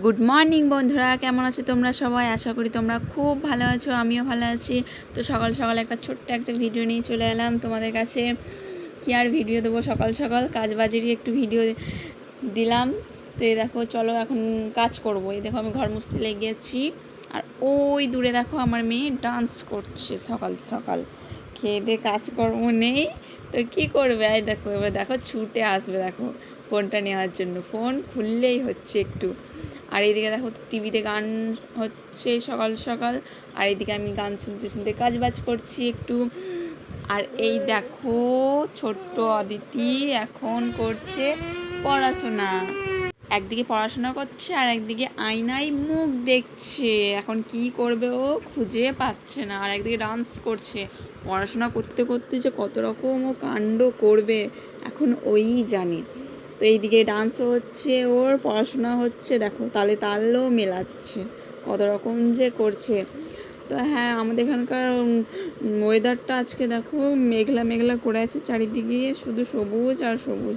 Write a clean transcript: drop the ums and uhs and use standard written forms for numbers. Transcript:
Good morning বন্ধুরা, কেমন আছো তোমরা সবাই? আশা করি তোমরা খুব ভালো আছো, আমিও ভালো আছি। তো সকাল সকাল একটা ছোট্ট একটা ভিডিও নিয়ে চলে এলাম তোমাদের কাছে। কি আর ভিডিও দেবো, সকাল সকাল কাজ বাজেরই একটু ভিডিও দিলাম। তো এই দেখো, চলো এখন কাজ করবো। এই দেখো আমি ঘর মুছতে লেগেছি, আর ওই দূরে দেখো আমার মেয়ে ডান্স করছে সকাল সকাল। খেয়ে দিয়ে কাজকর্ম নেই তো কী করবে? এই দেখো, এবার দেখো ছুটে আসবে দেখো ফোনটা নেওয়ার জন্য। ফোন খুললেই হচ্ছে একটু। আর এইদিকে দেখো টিভিতে গান হচ্ছে সকাল সকাল, আর এইদিকে আমি গান শুনতে শুনতে কাজ বাজ করছি একটু। আর এই দেখো ছোট্ট অদিতি এখন করছে পড়াশোনা। একদিকে পড়াশোনা করছে আর একদিকে আয়নায় মুখ দেখছে। এখন কি করবে ও খুঁজে পাচ্ছে না। আর একদিকে ডান্স করছে। পড়াশোনা করতে করতে যে কত রকম ও কাণ্ড করবে এখন ওই জানে। তো এইদিকে ডান্সও হচ্ছে, ওর পড়াশোনা হচ্ছে, দেখো তালে তালও মেলাচ্ছে, কত রকম যে করছে। তো হ্যাঁ, আমাদের এখানকার ওয়েদারটা আজকে দেখো মেঘলা মেঘলা করে আছে, চারিদিকে শুধু সবুজ আর সবুজ।